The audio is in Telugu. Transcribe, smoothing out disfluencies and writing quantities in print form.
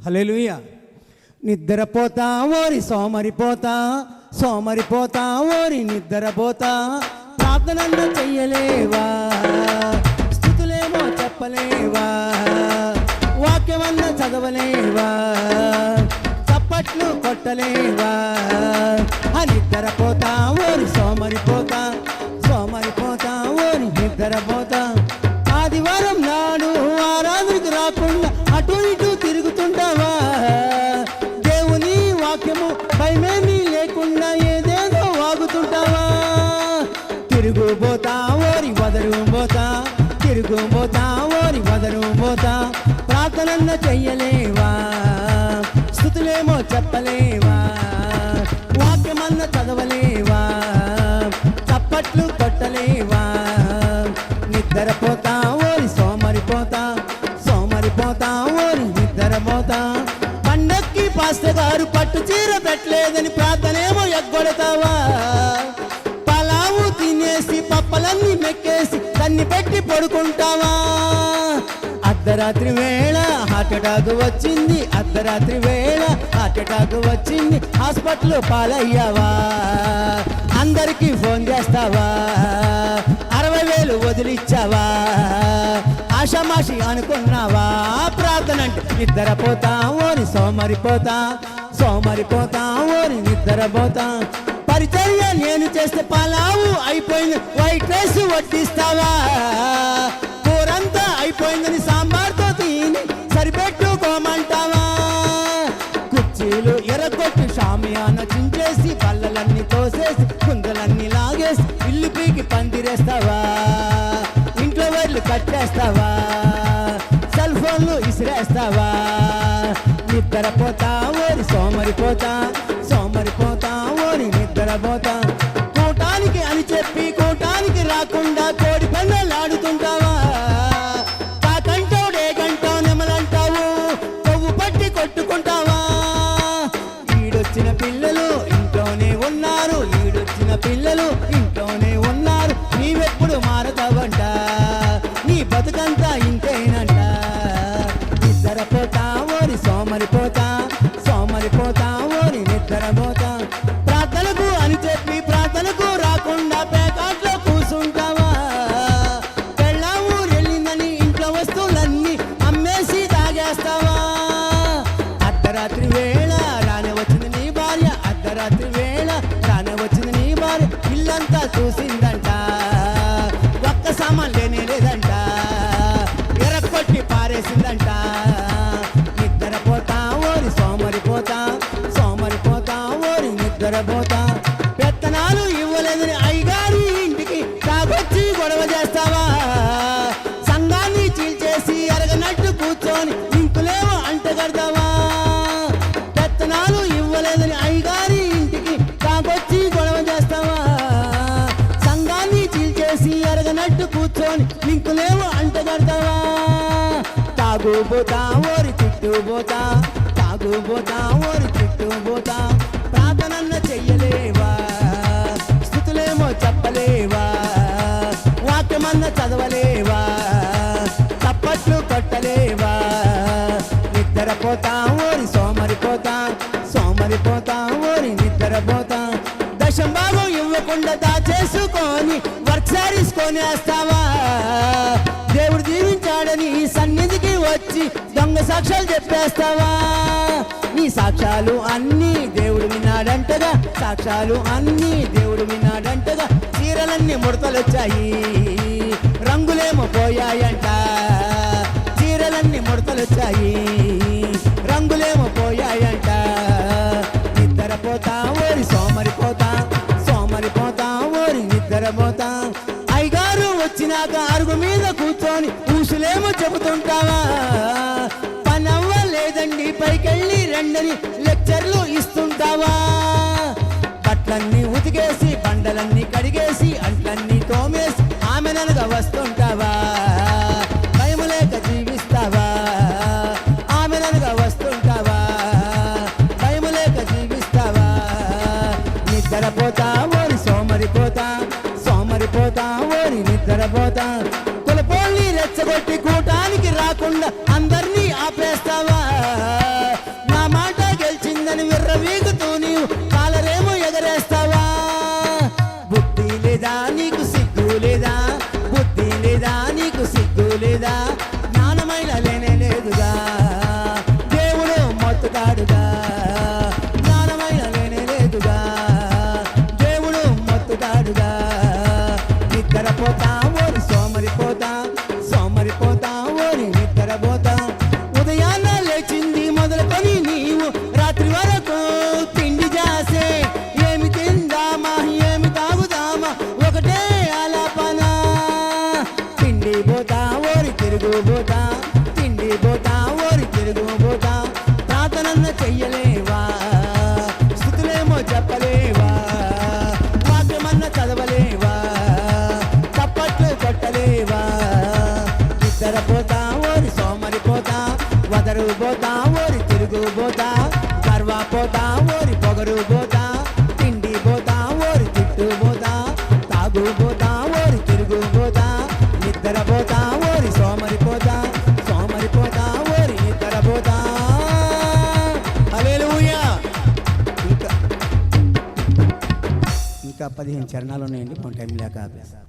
హల్లెలూయా. నిద్రపోతా ఓరి సోమరిపోతా, సోమరిపోతా ఓరి నిద్రపోతా, ప్రార్థనన్న చెయ్యలేవా, స్థుతులేమో చెప్పలేవా, వాక్యమన్న చదవలేవా, చప్పట్లు కొట్టలేవా, నిద్రపోతా ఓరి సోమరిపోతా, సోమరిపోతా ఓరి నిద్రపోతా. ఆదివారం నాడు ఆరాధనకు రాకుండా అటు ఇటు తిరుగుతుంటావా, దేవుని వాక్యము భయమేమీ లేకుండా ఏదేదో వాగుతుంటావా. తిరుగుబోతా ఓరి వదరుబోతా, తిరుగుబోతా ఓరి వదరుబోతా, ప్రార్థనన్న చెయ్యలేవా, స్థుతులేమో చెప్పలేవా, వాక్యమన్న చదవలేవా, చప్పట్లు కొట్టలేవా. నిద్రపోతా ఓరి సోమరిపోతా, సోమరిపోతా ఓరి నిద్రపోతా. పండక్కి పాస్టర్ గారు పట్టు చీర పెట్టలేదని ప్రార్థనేమో ఎగ్గొడతావా, పలావు తినేసి పప్పలన్నీ మెక్కేసి తన్ని పెట్టి పడుకుంటావా. అర్ధరాత్రి వేళ హార్ట్ అటాక్ వచ్చింది, అర్ధరాత్రి వేళ హార్ట్ అటాక్ వచ్చింది, హాస్పిటల్ పాలయ్యావా. అందరికీ ఫోన్ చేస్తావా, 60,000 వదిలిచ్చావా, ఆషామాషి అనుకున్నావా. ప్రార్థన అంటే నిద్రపోతా ఓరి సోమరిపోతా, సోమరిపోతా ఓరి నిద్రపోతా. పరిచర్య నేను చేస్తే పలావు అయిపోయింది, వైట్ రైస్ వడ్డిస్తావా, కూరంతా అయిపోయిందని సాంబార్తో తిని సరిపెట్టుకోమంటావా. కుర్చీలు ఎరగొట్టి షామియాన చించేసి పళ్ళలన్నీ తోసేసి కుందలన్నీ లాగేసి ఇల్లు పీకి పందిరేస్తావా, ఇంట్లో వైర్లు కట్టేస్తావా, సెల్ ఫోన్లు ఇసిరేస్తావా. నిద్రపోతా ఓరి సోమరిపోతా, సోమరిపోతా ఓరి నిద్రపోతా. కూటానికి అని చెప్పి కూటానికి రాకుండా కోడి పందాలు ఆడుతుంటావా, కాకంటావు డేకంటావు నెమలంటావు, కొవ్వు పట్టి కొట్టుకుంటావా. ఈడొచ్చిన పిల్లలు ఇంట్లోనే ఉన్నారు, ఈడొచ్చిన పిల్లలు ఇంట్లోనే ఉన్నారు, నీవెప్పుడు మారతావంట, నీ బతుకంతా ఇంతేనంట. నిద్రపోతా ఓరి సోమరిపోతా, సోమరిపోతా ఓరి నిద్రపోతా. ప్రార్థనకు అని చెప్పి ప్రార్థనకు రాకుండా పేకాట్లో కూసుంటావా, పెళ్ళాము వెళ్ళిందని ఇంట్లో వస్తువులన్నీ అమ్మేసి తాగేస్తావా. అర్ధరాత్రి వేళ రానే వచ్చింది నీ భార్య, అర్ధరాత్రి వేళ రానే వచ్చింది నీ భార్య, ఇల్లంతా చూసిందంట, ఒక్క సామాన్ లేనే లేదంట, ఎరక్కొట్టి పారేసిందంట. నిద్రపోతా ఓరి సోమరిపోతా, సోమరిపోతా ఓరి నిద్రపోతా. పెత్తనాలు ఇవ్వలేదని అయ్యగారి ఇంటికి తాగొచ్చి గొడవ చేస్తావా, సంఘాన్ని చీల్చేసి అరగనట్టు కూర్చొని ఇంకులేమో అంటగడతావా. పెత్తనాలు ఇవ్వలేదని అయ్యగారి ఇంటికి తాగొచ్చి గొడవ చేస్తావా, సంఘాన్ని చీల్చేసి అరగనట్టు కూర్చొని లింకులేమో అంటగడతావా. తాగుబోతా ఓరి చుట్టుబోతా, తాగుబోతా ఓరి చుట్టుబోతా. ప్రార్థనన్న చెయ్యలేవా, స్థుతులేమో చెప్పలేవా, వాక్యమన్న చదవలేవా, చప్పట్లు కొట్టలేవా. నిద్రపోతా ఓరి సోమరిపోతా, సోమరిపోతా ఓరి నిద్రపోతా. దశంభాగం ఇవ్వకుండా దాచేసుకొని వర్క్ సారీస్ కొనేస్తావా, దేవుడు దీవించాడని సన్నిధికి వచ్చి దొంగ సాక్ష్యాలు చెప్పేస్తావా. నీ సాక్ష్యాలు అన్నీ దేవుడు విన్నాడంటగా, సాక్ష్యాలు అన్నీ దేవుడు విన్నాడంటగా. చీరలన్నీ ముడతలొచ్చాయి, రంగులేమో పోయాయంట, చీరలన్నీ ముడతలొచ్చాయి, రంగులేమో పోయాయంట. నిద్రపోతా ఓరి సోమరిపోతా, సోమరిపోతా ఓరి నిద్రపోతా. అయ్యగారు వచ్చినాక అరుగు మీద కూర్చొని ఊసులేమో చెబుతుంటావా, పనవ్వలేదండి పైకెళ్ళి రండని లెక్చర్లు ఇస్తుంటావా. బట్టలన్నీ ఉతికేసి బండలన్నీ కడిగేసి అంట్లన్నీ తోమేసి ఆమెననగా వస్తుంటావా, భయము లేక జీవిస్తావా, ఆమెననగా వస్తుంటావా, భయము లేక జీవిస్తావా. నిద్రపోతా ఓరి సోమరిపోతా, సోమరిపోతా ఓరి నిద్రపోతా. కులపోల్ని రెచ్చగొట్టి కూటానికి రాకుండా అందరినీ ఆపేస్తావా, ప్రార్థనన్న చెయ్యలేవా, స్థుతులేమో చెప్పలేవా, వాక్యమన్న చదవలేవా, చప్పట్లు కొట్టలేవా. నిద్రపోతా ఓరి సోమరిపోతా, వదరుపోతా ఓరి తిరుగుపోతా, గర్వపోతా ఓరి పొగరుపోతా, తిండిపోతా ఓరి తిట్టుపోతా, తాగుపోతా ఓరి తిరుగుపోతా, నిద్రపోతా ఓరి సోమరిపోతా, సోమరిపోతా ఓరి నిద్రపోతా. హల్లెలూయా. ఇంకా 15 చరణాలు ఉన్నాయండి, మన టైం లేక ఆపేసాం.